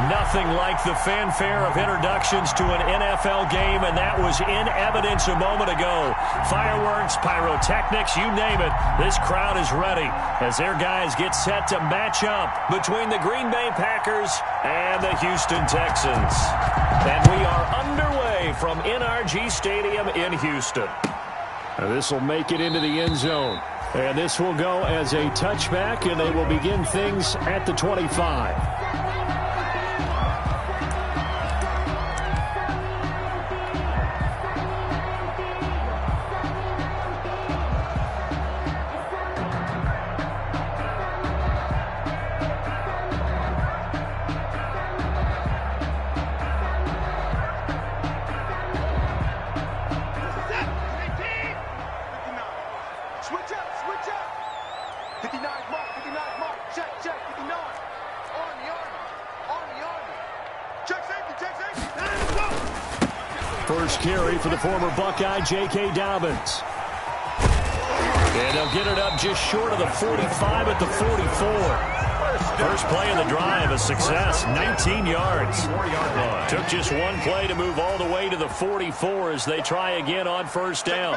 Nothing like the fanfare of introductions to an NFL game, and that was in evidence a moment ago. Fireworks, pyrotechnics, you name it. This crowd is ready as their guys get set to match up between the Green Bay Packers and the Houston Texans. And we are underway from NRG Stadium in Houston. This will make it into the end zone. And this will go as a touchback, and they will begin things at the 25. First carry for the former Buckeye, J.K. Dobbins. And they'll get it up just short of the 45 at the 44. First play of the drive, a success, 19 yards. Took just one play to move all the way to the 44 as they try again on first down.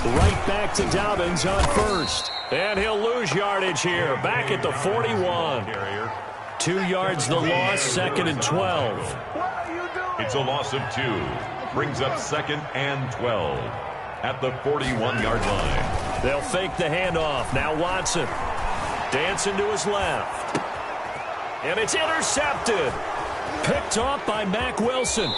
Right back to Dobbins on first. And he'll lose yardage here, back at the 41. 2 yards the loss, second and 12. It's a loss of 2. Brings up second and 12 at the 41-yard line. They'll fake the handoff. Now Watson dancing to his left. And it's intercepted. Picked off by Mack Wilson.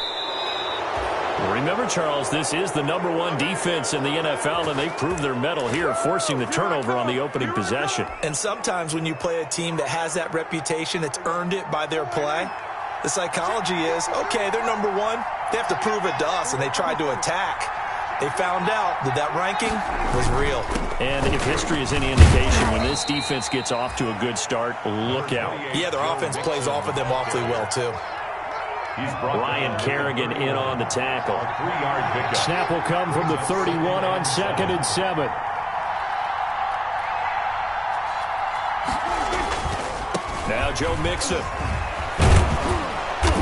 Remember, Charles, this is the #1 defense in the NFL, and they proved their mettle here, forcing the turnover on the opening possession. And sometimes when you play a team that has that reputation, it's earned it by their play. The psychology is, okay, they're #1. They have to prove it to us, and they tried to attack. They found out that that ranking was real. And if history is any indication, when this defense gets off to a good start, look out. Yeah, their offense plays off of them awfully well, too. Ryan Kerrigan in on the tackle. 3-yard pickup. Snap will come from the 31 on second and 7. Now Joe Mixon.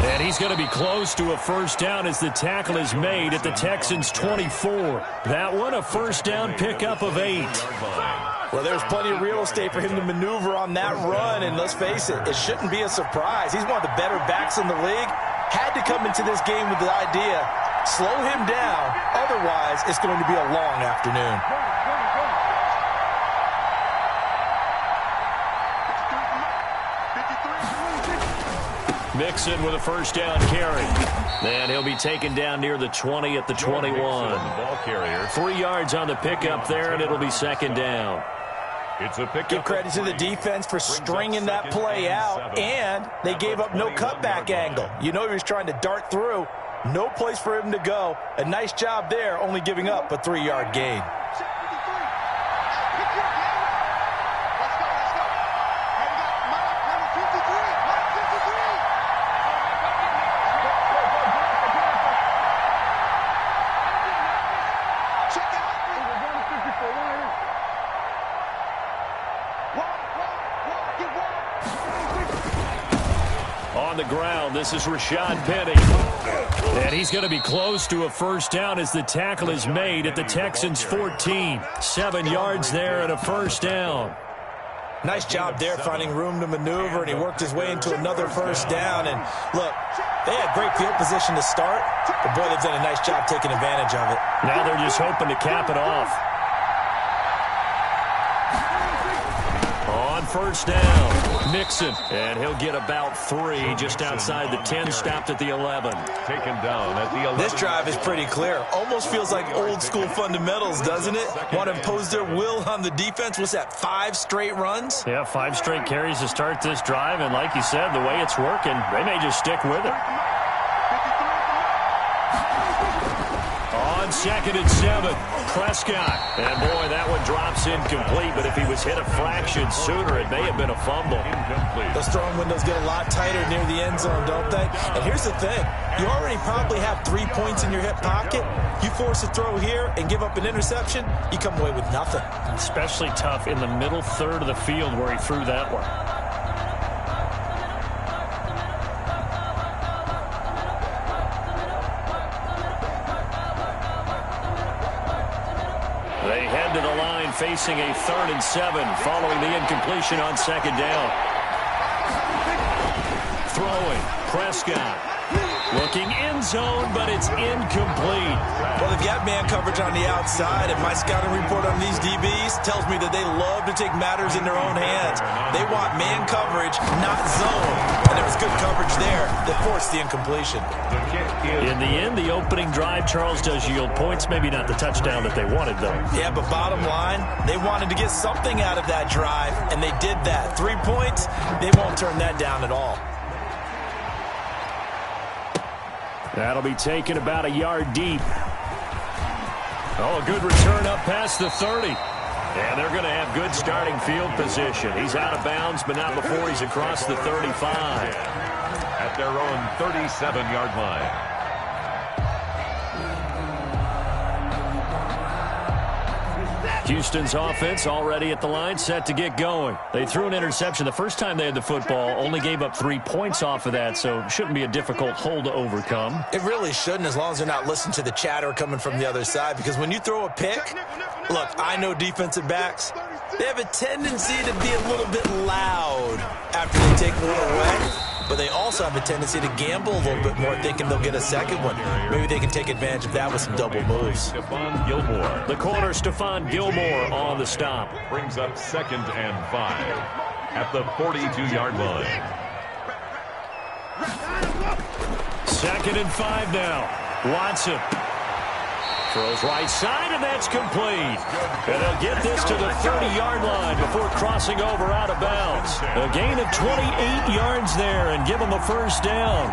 And he's going to be close to a first down as the tackle is made at the Texans' 24. That one, a first down pickup of 8. Well, there's plenty of real estate for him to maneuver on that run, and let's face it, it shouldn't be a surprise. He's one of the better backs in the league. Had to come into this game with the idea, slow him down, otherwise it's going to be a long afternoon. Mixon with a first down carry. And he'll be taken down near the 20 at the 21. Ball carrier. 3 yards on the pickup there, and it'll be second down. It's a pickup. Give credit to the defense for stringing that play out, and they gave up no cutback angle. You know he was trying to dart through. No place for him to go. A nice job there, only giving up a 3-yard gain. On the ground, this is Rashad Penny. And he's going to be close to a first down as the tackle is made at the Texans' 14. 7 yards there and a first down. Nice job there finding room to maneuver, and he worked his way into another first down. And look, they had great field position to start, but boy, they've done a nice job taking advantage of it. Now they're just hoping to cap it off. On first down, Mixon, and he'll get about 3 just outside the 10, stopped at the 11. Taken down at the 11. This drive is pretty clear. Almost feels like old school fundamentals, doesn't it? Want to impose their will on the defense. What's that, 5 straight runs? Yeah, 5 straight carries to start this drive, and like you said, the way it's working, they may just stick with it. On second and 7, Prescott. And boy, that one drops incomplete, but if he was hit a fraction sooner, it may have been a fumble. Those throwing windows get a lot tighter near the end zone, don't they? And here's the thing. You already probably have 3 points in your hip pocket. You force a throw here and give up an interception, you come away with nothing. Especially tough in the middle third of the field where he threw that one. facing a 3rd and 7 following the incompletion on 2nd down. Throwing, Prescott. Looking end zone, but it's incomplete. Well, they've got man coverage on the outside, and my scouting report on these DBs tells me that they love to take matters in their own hands. They want man coverage, not zone. And there was good coverage there that forced the incompletion. In the end, the opening drive, Charles, does yield points. Maybe not the touchdown that they wanted, though. Yeah, but bottom line, they wanted to get something out of that drive, and they did that. 3 points, they won't turn that down at all. That'll be taken about a yard deep. Oh, a good return up past the 30. And they're going to have good starting field position. He's out of bounds, but not before he's across the 35. At their own 37-yard line. Houston's offense already at the line, set to get going. They threw an interception the first time they had the football, only gave up 3 points off of that, so shouldn't be a difficult hole to overcome. It really shouldn't, as long as they're not listening to the chatter coming from the other side, because when you throw a pick, look, I know defensive backs, they have a tendency to be a little bit loud after they take one away. But they also have a tendency to gamble a little bit more, thinking they'll get a second one. Maybe they can take advantage of that with some double moves. Stephon Gilmore. The corner, Stephon Gilmore, on the stop. Brings up 2nd and 5 at the 42-yard line. 2nd and 5 now. Watson throws right side, and that's complete. And they'll get this to the 30-yard line before crossing over out of bounds. A gain of 28 yards there and give them a first down.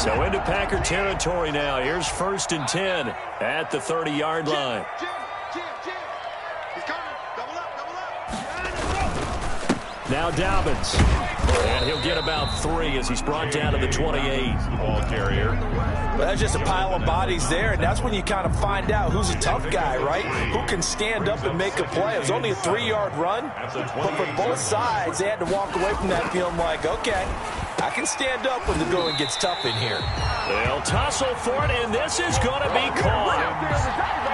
So into Packer territory now. Here's 1st and 10 at the 30-yard line. Now Dobbins. And he'll get about 3 as he's brought down to the 28. Ball carrier. But that's just a pile of bodies there, and that's when you kind of find out who's a tough guy, right? Who can stand up and make a play. It was only a 3-yard run, but for both sides, they had to walk away from that feeling like, okay, I can stand up when the going gets tough in here. They'll tussle for it, and this is going to be caught.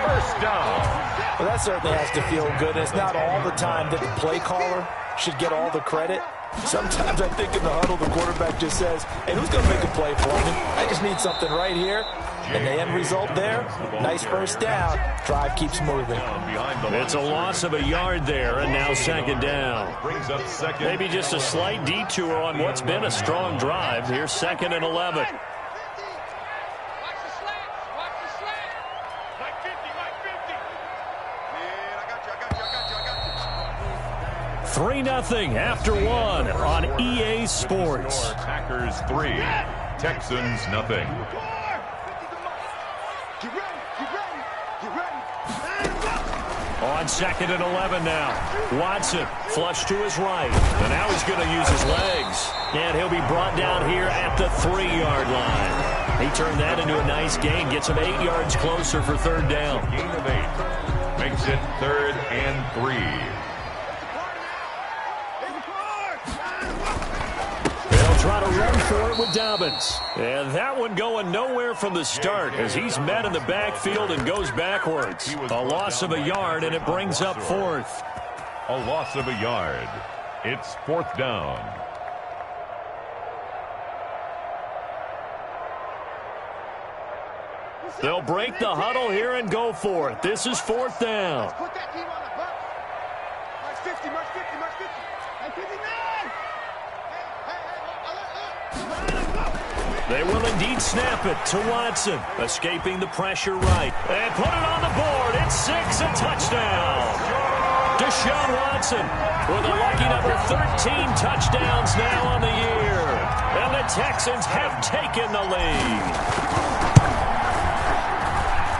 First down. Well, that certainly has to feel good. It's not all the time that the play caller should get all the credit. Sometimes I think in the huddle, the quarterback just says, hey, who's going to make a play for me? I just need something right here. And the end result there, nice first down. Drive keeps moving. It's a loss of a yard there, and now 2nd down. Brings up 2nd. Maybe just a slight detour on what's been a strong drive. Here's 2nd and 11. 3-0 after 1 on EA Sports. Packers 3, Texans nothing. On 2nd and 11 now. Watson flush to his right. And now he's going to use his legs. And he'll be brought down here at the 3-yard line. He turned that into a nice gain. Gets him 8 yards closer for 3rd down. Gain of 8. Makes it 3rd and 3. Try to run for it with Dobbins. And that one going nowhere from the start as he's met in the backfield and goes backwards. A loss of a yard, and it brings up 4th. A loss of a yard. It's 4th down. They'll break the huddle here and go for it. This is 4th down. Put that team on the bus. March 50, March 50, March 50. And 59! They will indeed snap it to Watson, escaping the pressure right. And put it on the board. It's 6, a touchdown. Deshaun Watson with a lucky number 13 touchdowns now on the year. And the Texans have taken the lead.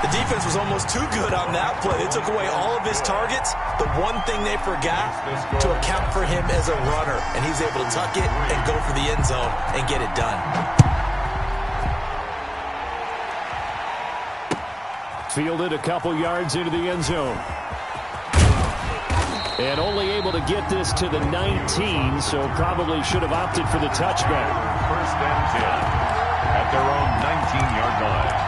The defense was almost too good on that play. They took away all of his targets. The one thing they forgot, to account for him as a runner. And he's able to tuck it and go for the end zone and get it done. Fielded a couple yards into the end zone. And only able to get this to the 19, so probably should have opted for the touchback. 1st and 10 at at their own 19-yard line.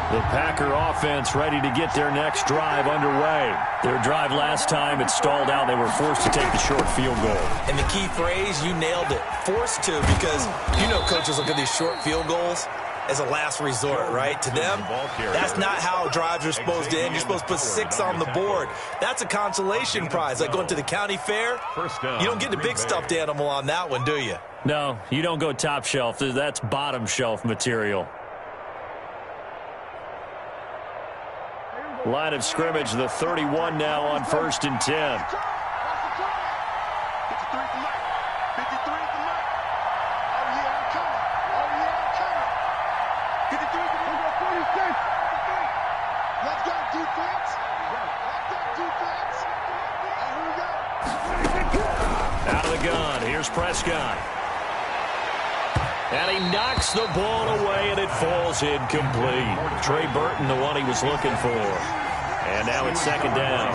The Packer offense ready to get their next drive underway. Their drive last time, it stalled out. They were forced to take the short field goal. And the key phrase, you nailed it, forced to, because you know coaches look at these short field goals as a last resort, right? To them, that's not how drives are supposed to end. You're supposed to put 6 on the board. That's a consolation prize, like going to the county fair. You don't get the big stuffed animal on that one, do you? No, you don't go top shelf. That's bottom shelf material. Line of scrimmage, the 31 now on 1st and 10. Out of the gun, here's Prescott. And he knocks the ball away, and it falls incomplete. Trey Burton, the one he was looking for. And now it's 2nd down.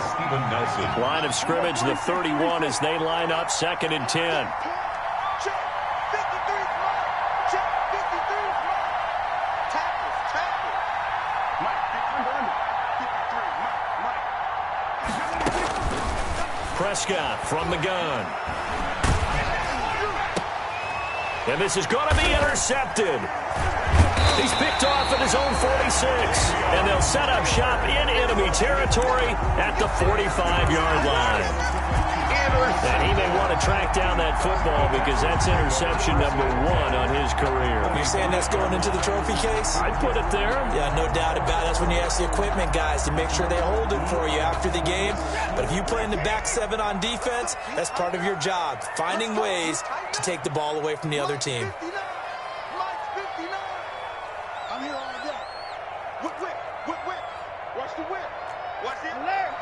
Line of scrimmage, the 31 as they line up, 2nd and 10. Prescott from the gun. And this is going to be intercepted. He's picked off at his own 46. And they'll set up shop in enemy territory at the 45-yard line. And he may want to track down that football because that's interception number 1 on his career. You're saying that's going into the trophy case? I'd put it there. Yeah, no doubt about it. That's when you ask the equipment guys to make sure they hold it for you after the game. But if you play in the back 7 on defense, that's part of your job, finding ways to take the ball away from the other team. I'm here all day. Whip, whip, whip, whip. Watch the whip. Watch the alert.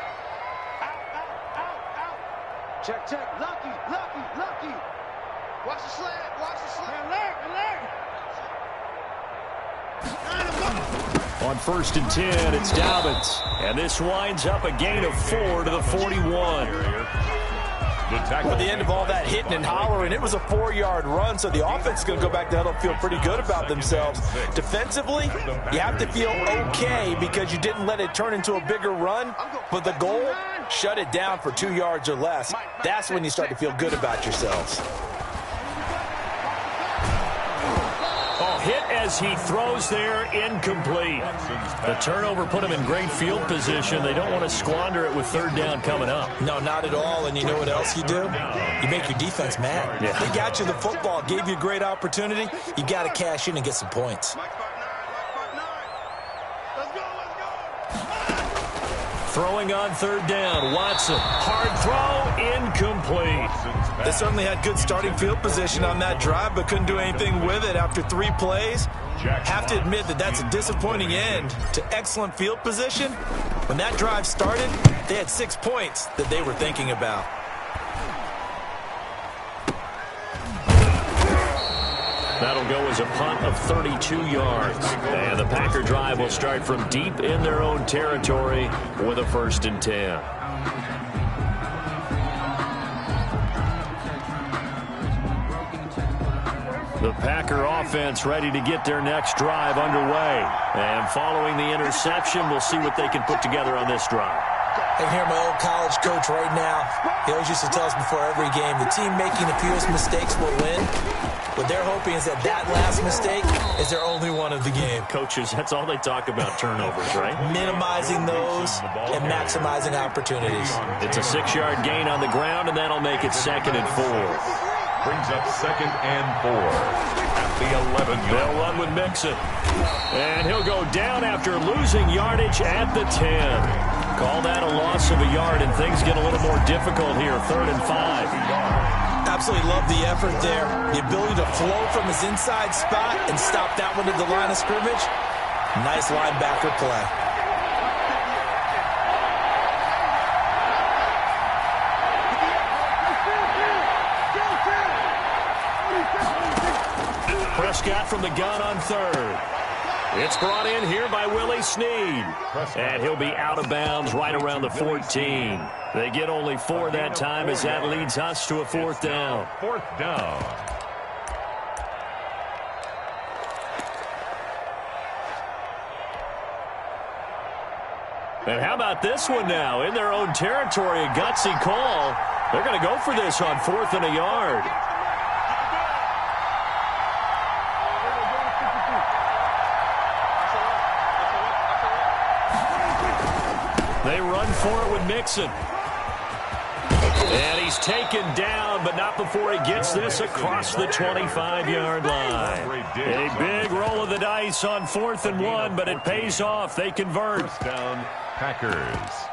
Out, out, out, out. Check, check. Lucky, lucky, lucky. Watch the slant. Watch the slant. Alert, alert. On 1st and 10, it's Dobbins. And this winds up a gain of 4 to the 41. At the end of all that hitting and hollering, it was a 4-yard run, so the offense is going to go back to huddle, feel pretty good about themselves. Defensively, you have to feel okay because you didn't let it turn into a bigger run, but the goal, shut it down for 2 yards or less. That's when you start to feel good about yourselves. Hit as he throws there, incomplete. The turnover put him in great field position. They don't want to squander it with 3rd down coming up. No, not at all. And you know what else you do? You make your defense mad. Yeah. They got you the football, gave you a great opportunity. You got to cash in and get some points. Throwing on 3rd down, Watson. Hard throw, incomplete. They certainly had good starting field position on that drive, but couldn't do anything with it after 3 plays. Have to admit that that's a disappointing end to excellent field position. When that drive started, they had 6 points that they were thinking about. That'll go as a punt of 32 yards. And the Packer drive will start from deep in their own territory with a 1st and 10. The Packer offense ready to get their next drive underway. And following the interception, we'll see what they can put together on this drive. I can hear my old college coach right now. He always used to tell us before every game, the team making the fewest mistakes will win. What they're hoping is that last mistake is their only one of the game. Coaches, that's all they talk about, turnovers, right? Minimizing those and maximizing opportunities. It's a 6-yard gain on the ground, and that'll make it 2nd and 4. Brings up 2nd and 4 at the 11-yard. They'll run with Mixon. And he'll go down after losing yardage at the 10. Call that a loss of a yard, and things get a little more difficult here, 3rd and 5. Absolutely love the effort there. The ability to flow from his inside spot and stop that one at the line of scrimmage. Nice linebacker play. Prescott from the gun on 3rd. It's brought in here by Willie Snead. And he'll be out of bounds right around the 14. They get only 4 that time as that leads us to a 4th down. 4th down. And how about this one now? In their own territory, a gutsy call. They're going to go for this on 4th and a yard. They run for it with Mixon. And he's taken down, but not before he gets this across the 25-yard line. A big roll of the dice on 4th and 1, but it pays off. They convert. First down, Packers.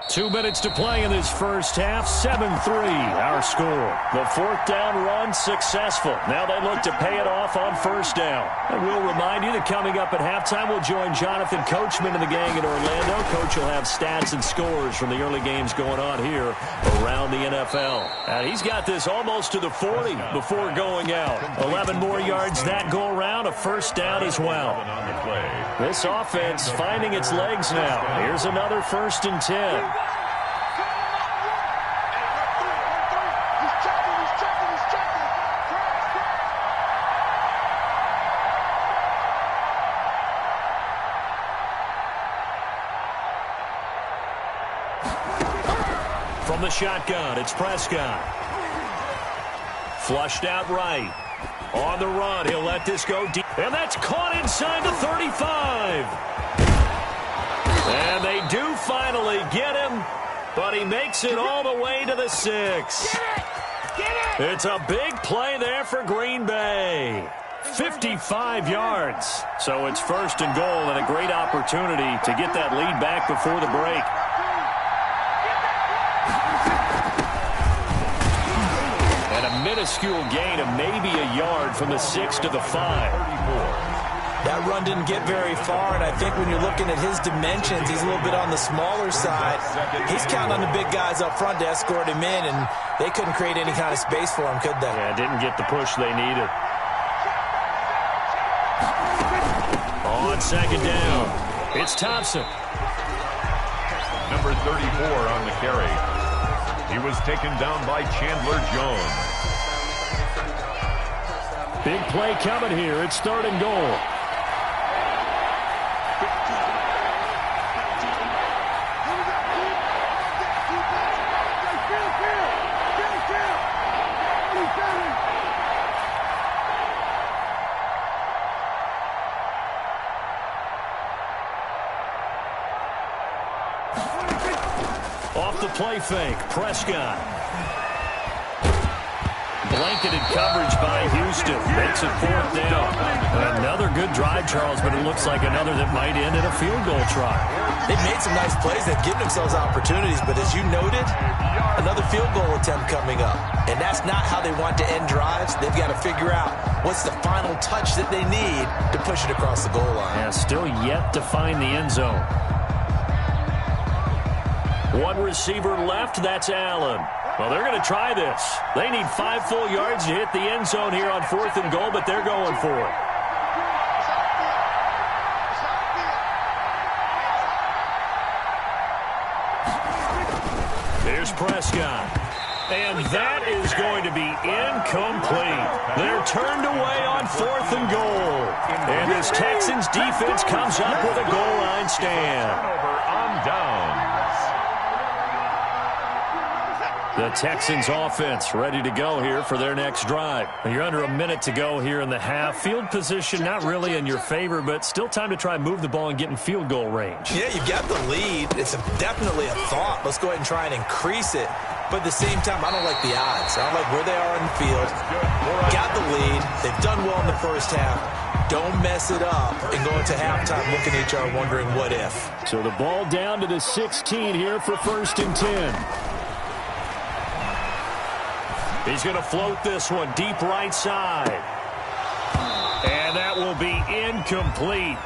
2 minutes to play in this first half. 7-3, our score. The 4th down run successful. Now they look to pay it off on 1st down. And we'll remind you that coming up at halftime, we'll join Jonathan Coachman and the gang in Orlando. Coach will have stats and scores from the early games going on here around the NFL. And he's got this almost to the 40 before going out. 11 more yards that go around. A 1st down as well. This offense finding its legs now. Here's another 1st and 10. From the shotgun, it's Prescott. Flushed out right. On the run, he'll let this go deep. And that's caught inside the 35. And they do finally get him, but he makes it all the way to the 6. It's a big play there for Green Bay. 55 yards. So it's 1st and goal and a great opportunity to get that lead back before the break. And a minuscule gain of maybe a yard from the 6 to the 5. That run didn't get very far, and I think when you're looking at his dimensions, he's a little bit on the smaller side. He's counting on the big guys up front to escort him in, and they couldn't create any kind of space for him, could they? Yeah, didn't get the push they needed. On 2nd down, it's Thompson. Number 34 on the carry. He was taken down by Chandler Jones. Big play coming here. It's 3rd and goal. Off the play fake, Prescott. Blanketed coverage by Houston. Makes it 4th down. Another good drive, Charles, but it looks like another that might end in a field goal try. They've made some nice plays. They've given themselves opportunities, but as you noted, another field goal attempt coming up. And that's not how they want to end drives. They've got to figure out what's the final touch that they need to push it across the goal line. Yeah, still yet to find the end zone. One receiver left, that's Allen. Well, they're going to try this. They need 5 full yards to hit the end zone here on 4th and goal, but they're going for it. Here's Prescott. And that is going to be incomplete. They're turned away on 4th and goal. And this Texans defense comes up with a goal line stand. Turnover on downs. The Texans offense ready to go here for their next drive. You're under a minute to go here in the half. Field position not really in your favor, but still time to try and move the ball and get in field goal range. Yeah, you've got the lead. It's definitely a thought. Let's go ahead and try and increase it. But at the same time, I don't like the odds. I don't like where they are in the field. Got the lead. They've done well in the first half. Don't mess it up and go into halftime looking at each other wondering what if. So the ball down to the 16 here for 1st and 10. He's going to float this one deep right side. And that will be incomplete.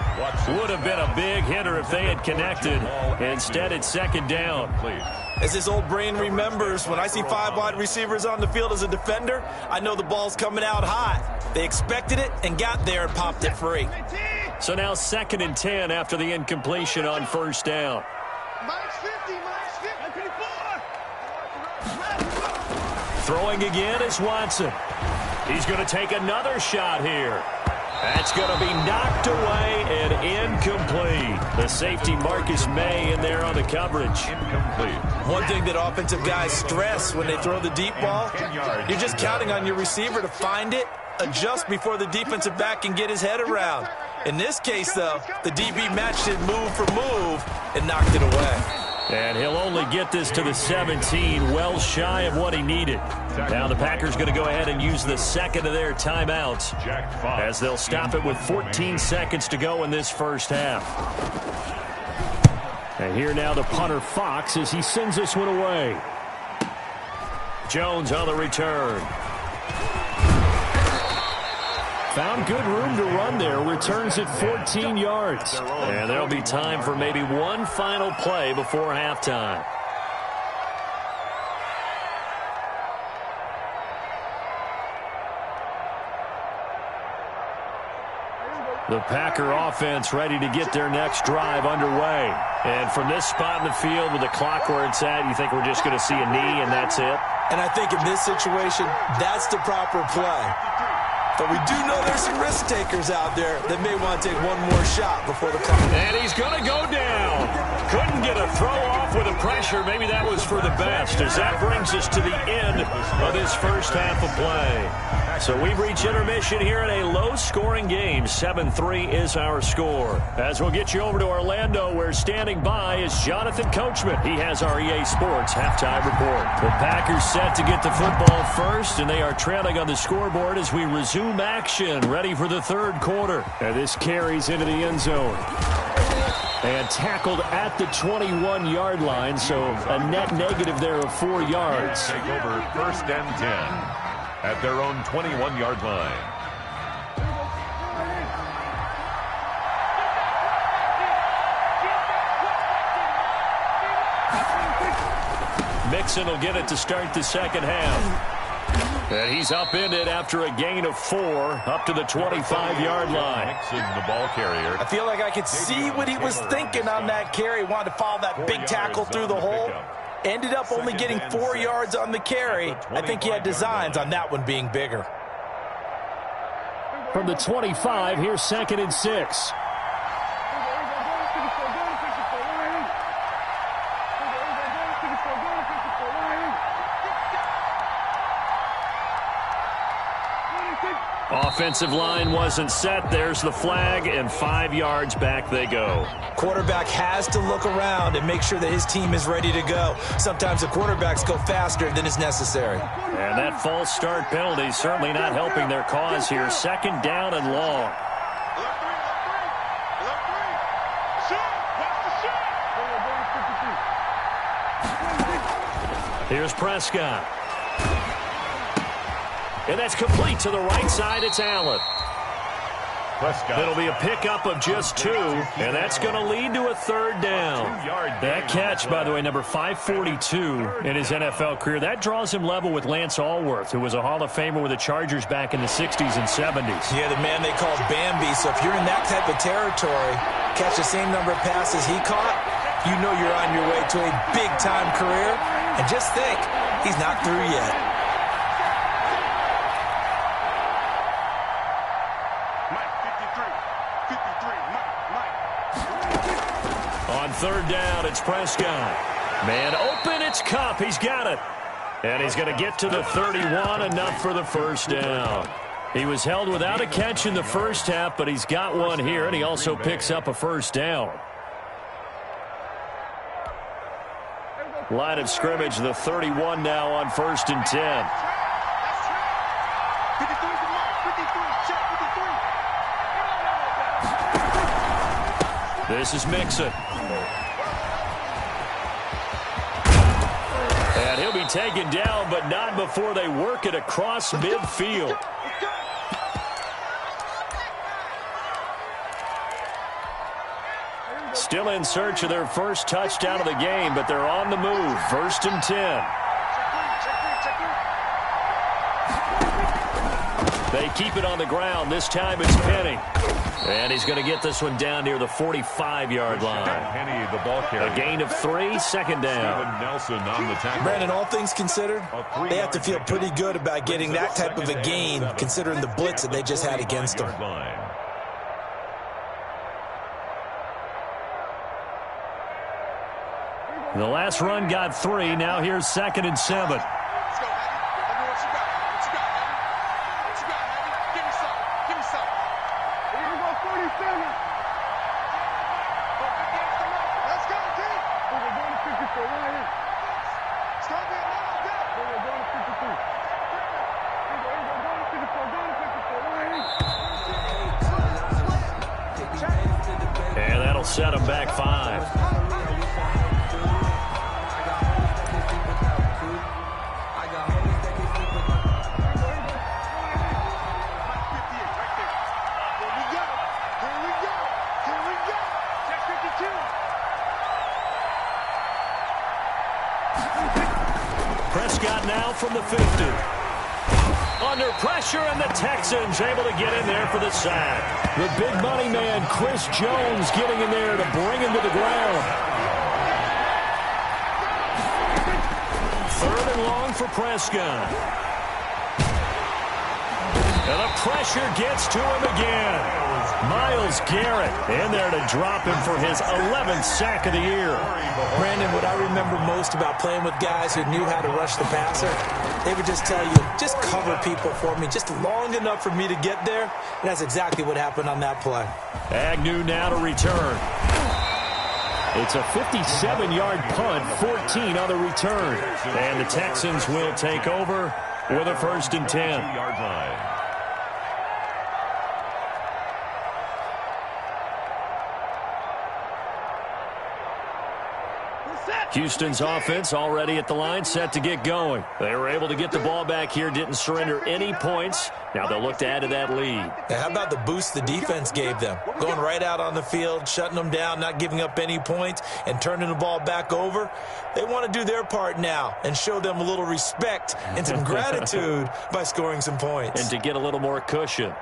Would have been a big hitter if they had connected. Instead, it's 2nd down. As his old brain remembers, when I see 5 wide receivers on the field as a defender, I know the ball's coming out hot. They expected it and got there and popped it free. So now 2nd and 10 after the incompletion on 1st down. Throwing again is Watson. He's going to take another shot here. That's going to be knocked away and incomplete. The safety Marcus May in there on the coverage. Incomplete. One thing that offensive guys stress when they throw the deep ball, you're just counting on your receiver to find it, adjust before the defensive back can get his head around. In this case, though, the DB matched it move for move and knocked it away. And he'll only get this to the 17, well shy of what he needed. Now the Packers going to go ahead and use the second of their timeouts as they'll stop it with 14 seconds to go in this first half. And here now the punter Fox as he sends this one away. Jones on the return. Found good room to run there. Returns it 14 yards. And there'll be time for maybe one final play before halftime. The Packer offense ready to get their next drive underway. And from this spot in the field with the clock where it's at, you think we're just going to see a knee and that's it? And I think in this situation, that's the proper play. But we do know there's some risk takers out there that may want to take one more shot before the clock. And he's going to go down. Couldn't get a throw off with the pressure. Maybe that was for the best as that brings us to the end of this first half of play. So we've reached intermission here in a low-scoring game. 7-3 is our score. As we'll get you over to Orlando, where standing by is Jonathan Coachman. He has our EA Sports halftime report. The Packers set to get the football first, and they are trailing on the scoreboard as we resume action, ready for the third quarter. And this carries into the end zone. And tackled at the 21-yard line, so a net negative there of 4 yards. Take over first and 10. At their own 21-yard line. Mixon will get it to start the second half. And he's upended after a gain of 4 up to the 25-yard line. Mixon, the ball carrier. I feel like I could see what he was thinking on that carry. Wanted to follow that big tackle through the hole. Ended up only getting 4 yards on the carry. I think he had designs on that one being bigger. From the 25, here's 2nd and 6. Offensive line wasn't set. There's the flag, and 5 yards back they go. Quarterback has to look around and make sure that his team is ready to go. Sometimes the quarterbacks go faster than is necessary. And that false start penalty certainly not helping their cause here. 2nd down and long. Here's Prescott. And that's complete to the right side. It's Allen. Prescott. It'll be a pickup of just 2, and that's going to lead to a 3rd down. That catch, by the way, number 542 in his NFL career, that draws him level with Lance Allworth, who was a Hall of Famer with the Chargers back in the 60s and 70s. Yeah, the man they called Bambi. So if you're in that type of territory, catch the same number of passes he caught, you know you're on your way to a big-time career. And just think, he's not through yet. On 3rd down, it's Prescott. Man open, it's Kupp. He's got it. And he's going to get to the 31, enough for the first down. He was held without a catch in the first half, but he's got one here, and he also picks up a first down. Line of scrimmage, the 31 now on 1st and 10. This is Mixon. And he'll be taken down, but not before they work it across midfield. Still in search of their first touchdown of the game, but they're on the move. 1st and 10. They keep it on the ground. This time it's Penny. And he's going to get this one down near the 45-yard line. Penny, the ball carrier. A gain of 3, 2nd down. Nelson on the tackle. Brandon, all things considered, they have to feel pretty good about getting that type of a gain, considering the blitz that they just had against them. The last run got 3. Now here's 2nd and 7. Let's go, Heavy. Let me know what you got. What you got, Heavy? What you got, Heavy? Give me some. Give me some. Here we go, 47. Let's go, team. We're going to 54 right here. Start that now, go. We're going to 53. We're going to 54. Going to 54 right here. And that'll set him back 5. Prescott now from the 50. Under pressure, and the Texans able to get in there for the sack. The big money man, Chris Jones, getting in there to bring him to the ground. 3rd and long for Prescott. And the pressure gets to him again. Myles Garrett in there to drop him for his 11th sack of the year. Brandon, what I remember most about playing with guys who knew how to rush the passer, they would just tell you, just cover people for me, just long enough for me to get there. And that's exactly what happened on that play. Agnew now to return. It's a 57-yard punt, 14 on the return. And the Texans will take over with a 1st and 10. 2-yard line. Houston's offense already at the line, set to get going. They were able to get the ball back here, didn't surrender any points. Now they'll look to add to that lead. Now, how about the boost the defense gave them? Going right out on the field, shutting them down, not giving up any points, and turning the ball back over. They want to do their part now and show them a little respect and some gratitude by scoring some points. And to get a little more cushion.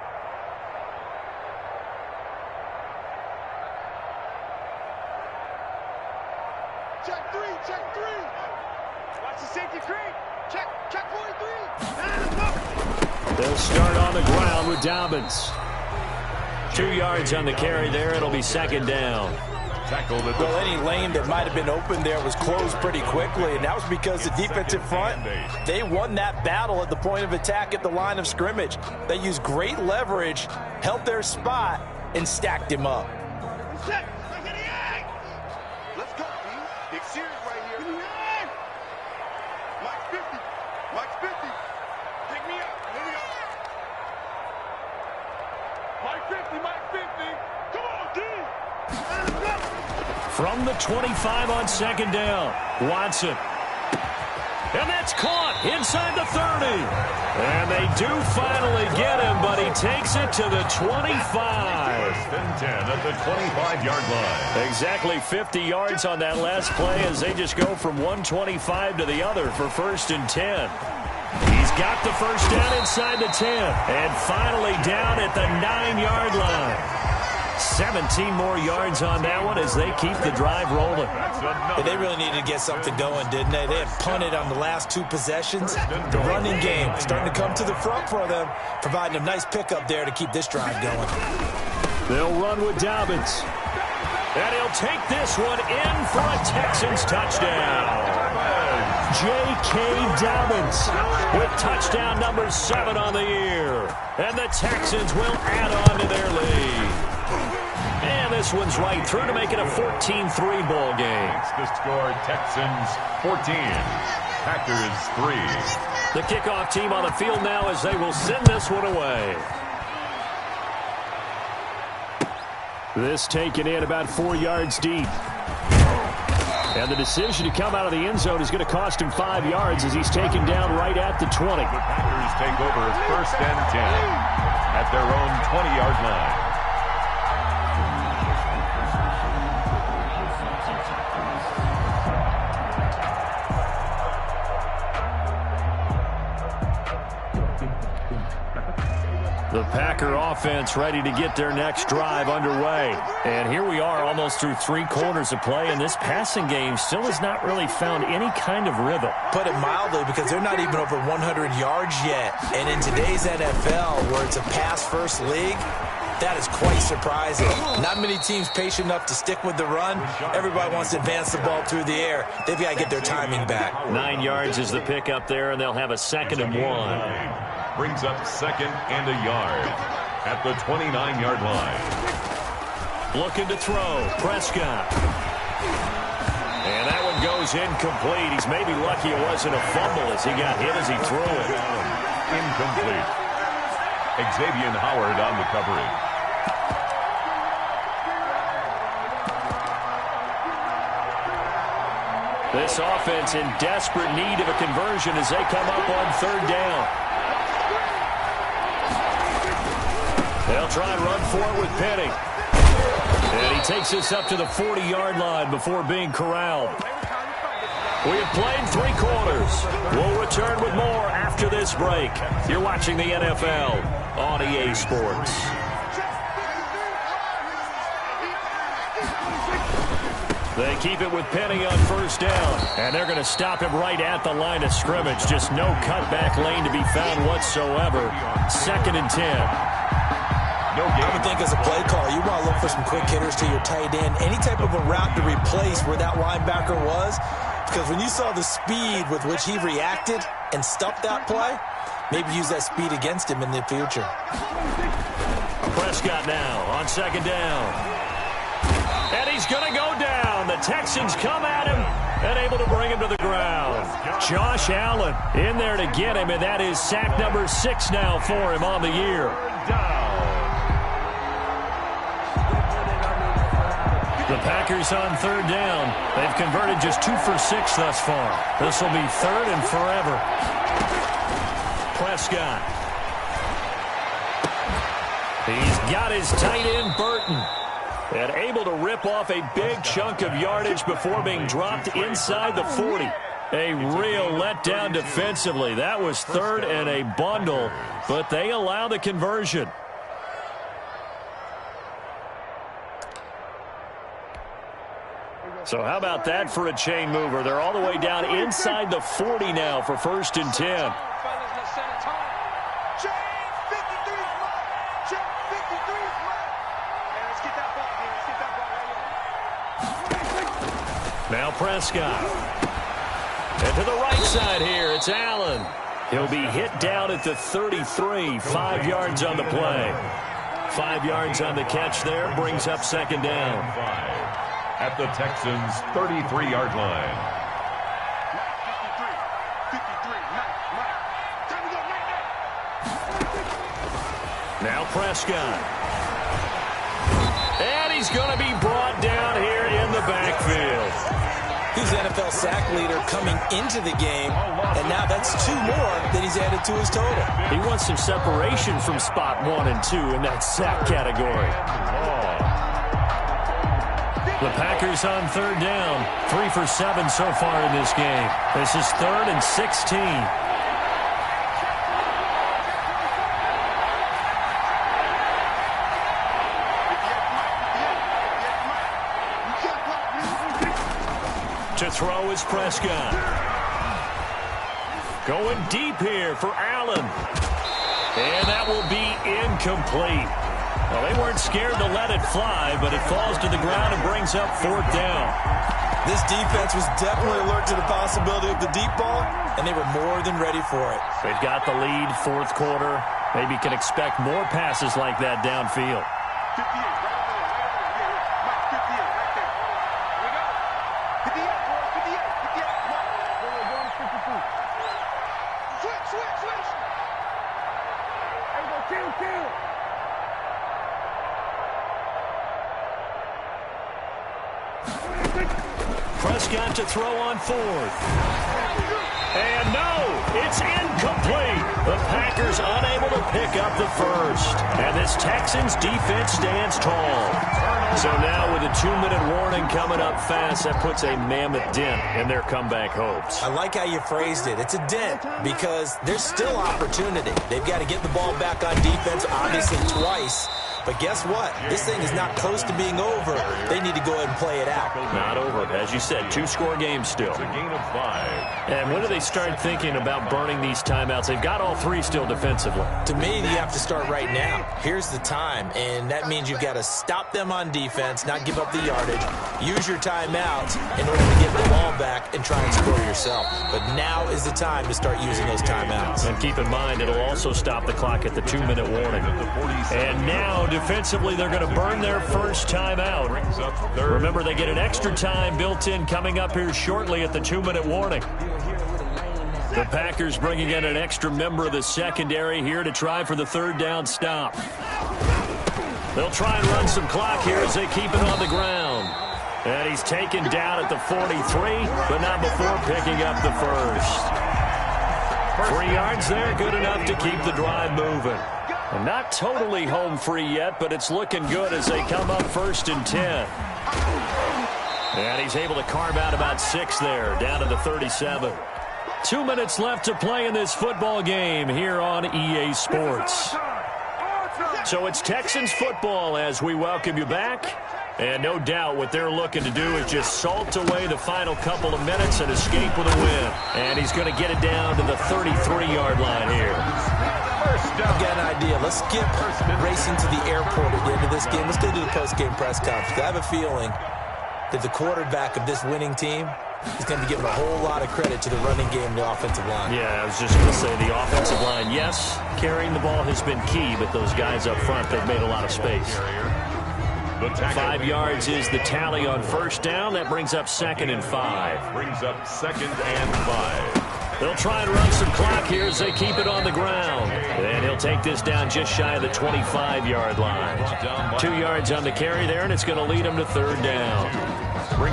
Check 3, check 3. Watch the safety creep. Check 43. They'll start on the ground with Dobbins. 2 yards on the carry there. It'll be 2nd down. Tackled at Well, any lane that might have been open there was closed pretty quickly, and that was because the defensive front, they won that battle at the point of attack at the line of scrimmage. They used great leverage, held their spot, and stacked him up. Let's go, B. Big series right here. Mike 50. Mike 50. Pick me up. Pick me up. Mike 50. Mike 50. Come on, D. From the 25 on 2nd down, Watson. And that's caught inside the 30. And they do finally get him, but he takes it to the 25. 1st and 10 at the 25-yard line. Exactly 50 yards on that last play as they just go from 125 to the other for 1st and 10. He's got the first down inside the 10. And finally down at the 9-yard line. 17 more yards on that one as they keep the drive rolling. And they really needed to get something going, didn't they? They had punted on the last 2 possessions. The running game starting to come to the front for them, providing a nice pickup there to keep this drive going. They'll run with Dobbins. And he'll take this one in for a Texans touchdown. J.K. Dobbins with touchdown number 7 on the year. And the Texans will add on to their lead. And this one's right through to make it a 14-3 ball game. The score, Texans 14, Packers 3. The kickoff team on the field now as they will send this one away. This taken in about 4 yards deep. And the decision to come out of the end zone is going to cost him 5 yards as he's taken down right at the 20. The Packers take over as 1st and 10 at their own 20-yard line. The Packer offense ready to get their next drive underway. And here we are almost through 3 quarters of play, and this passing game still has not really found any kind of rhythm. Put it mildly, because they're not even over 100 yards yet. And in today's NFL, where it's a pass-first league, That is quite surprising. Not many teams patient enough to stick with the run. Everybody wants to advance the ball through the air. They've got to get their timing back. 9 yards is the pick up there, and they'll have a 2nd and 1. Brings up 2nd and a yard at the 29-yard line. Looking to throw. Prescott. And that one goes incomplete. He's maybe lucky it wasn't a fumble as he got hit as he threw it. Incomplete. Xavier Howard on the coverage. This offense in desperate need of a conversion as they come up on 3rd down. They'll try and run for it with Penny. And he takes this up to the 40-yard line before being corralled. We have played 3 quarters. We'll return with more after this break. You're watching the NFL on EA Sports. They keep it with Penny on 1st down. And they're going to stop him right at the line of scrimmage. Just no cutback lane to be found whatsoever. 2nd and 10. I would think as a play caller, you want to look for some quick hitters to your tight end. Any type of a route to replace where that linebacker was. Because when you saw the speed with which he reacted and stopped that play, maybe use that speed against him in the future. Prescott now on 2nd down. And he's going to go down. The Texans come at him and able to bring him to the ground. Josh Allen in there to get him, and that is sack number 6 now for him on the year. The Packers on 3rd down. They've converted just 2 for 6 thus far. This will be 3rd and forever. Prescott. He's got his tight end, Burton. And able to rip off a big chunk of yardage before being dropped inside the 40. A real letdown defensively. That was 3rd and a bundle, but they allow the conversion. So how about that for a chain mover? They're all the way down inside the 40 now for 1st and 10. Now Prescott. And to the right side here, it's Allen. He'll be hit down at the 33, 5 yards on the play. 5 yards on the catch there, brings up 2nd down. At the Texans' 33-yard line. Now Prescott. And he's going to be brought down here in the backfield. He's NFL sack leader coming into the game, and now that's 2 more that he's added to his total. He wants some separation from spot 1 and 2 in that sack category. The Packers on 3rd down. 3 for 7 so far in this game. This is 3rd and 16. To throw is Prescott. Going deep here for Allen. And that will be incomplete. Well, they weren't scared to let it fly, but it falls to the ground and brings up 4th down. This defense was definitely alert to the possibility of the deep ball, and they were more than ready for it. They've got the lead, 4th quarter. Maybe can expect more passes like that downfield. 58. Prescott to throw on 4th. And no, it's incomplete. The Packers unable to pick up the first. And this Texans defense stands tall. So now with a 2-minute warning coming up fast, that puts a mammoth dent in their comeback hopes. I like how you phrased it. It's a dent because there's still opportunity. They've got to get the ball back on defense, obviously twice. But But guess what? This thing is not close to being over. They need to go ahead and play it out. Not over. As you said, 2-score game still. It's a gain of 5. And when do they start thinking about burning these timeouts? They've got all 3 still defensively. To me, you have to start right now. Here's the time, and that means you've got to stop them on defense, not give up the yardage, use your timeouts in order to get the ball back and try and score yourself. But now is the time to start using those timeouts. And keep in mind, it'll also stop the clock at the 2-minute warning. And now, defensively, they're going to burn their first timeout. Remember, they get an extra time built in coming up here shortly at the 2-minute warning. The Packers bringing in an extra member of the secondary here to try for the 3rd down stop. They'll try and run some clock here as they keep it on the ground. And he's taken down at the 43, but not before picking up the first. 3 yards there, good enough to keep the drive moving. And not totally home free yet, but it's looking good as they come up 1st and 10. And he's able to carve out about 6 there, down to the 37. 2 minutes left to play in this football game here on EA Sports. So it's Texans football as we welcome you back. And no doubt what they're looking to do is just salt away the final couple of minutes and escape with a win. And he's going to get it down to the 33-yard line here. I've got an idea. Let's skip racing to the airport at the end of this game. Let's go to the post-game press conference. I have a feeling that the quarterback of this winning team is going to be given a whole lot of credit to the running game and the offensive line. Yeah, I was just going to say the offensive line, yes, carrying the ball has been key, but those guys up front, they've made a lot of space. 5 yards is the tally on 1st down. That brings up 2nd and 5. Brings up 2nd and 5. They'll try and run some clock here as they keep it on the ground. And he'll take this down just shy of the 25-yard line. 2 yards on the carry there, and it's going to lead him to 3rd down.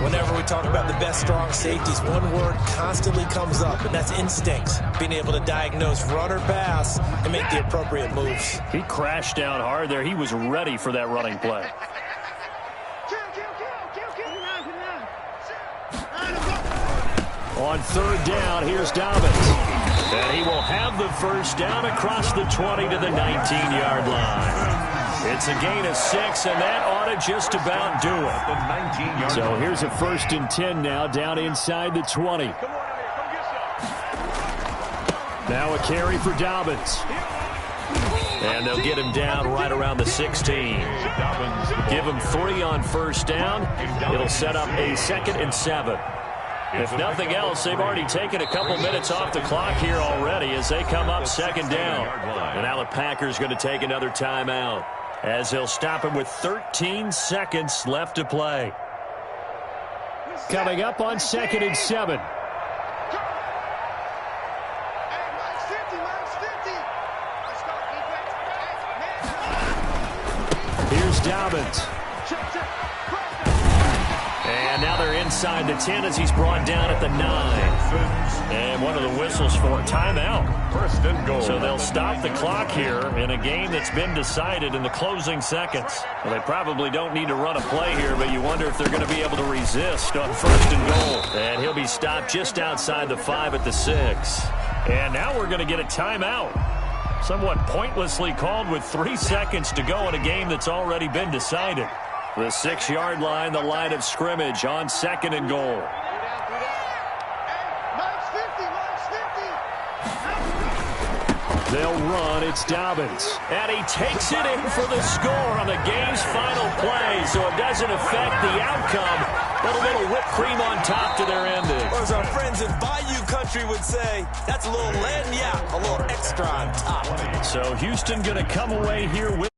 Whenever we talk about the best strong safeties, one word constantly comes up, and that's instincts. Being able to diagnose run or pass and make the appropriate moves. He crashed down hard there. He was ready for that running play. On 3rd down, here's Dobbins. And he will have the 1st down across the 20 to the 19-yard line. It's a gain of 6, and that ought to just about do it. So here's a 1st and 10 now, down inside the 20. Now a carry for Dobbins. And they'll get him down right around the 16. Give him 3 on 1st down. It'll set up a 2nd and 7. If nothing else, they've already taken a couple minutes off the clock here already as they come up 2nd down. And now the Packers going to take another timeout as they'll stop him with 13 seconds left to play. Coming up on 2nd and 7. Here's Dobbins. And now they're inside the 10 as he's brought down at the 9. And one of the whistles for a timeout. 1st and goal. So they'll stop the clock here in a game that's been decided in the closing seconds. Well, they probably don't need to run a play here, but you wonder if they're going to be able to resist on 1st and goal. And he'll be stopped just outside the 5 at the 6. And now we're going to get a timeout. Somewhat pointlessly called with 3 seconds to go in a game that's already been decided. The 6-yard line, the line of scrimmage on 2nd and goal. They'll run. It's Dobbins. And he takes it in for the score on the game's final play, so it doesn't affect the outcome, but a little whipped cream on top to their ending. Or as our friends in Bayou Country would say, that's a little lagniappe, a little extra on top. So Houston going to come away here with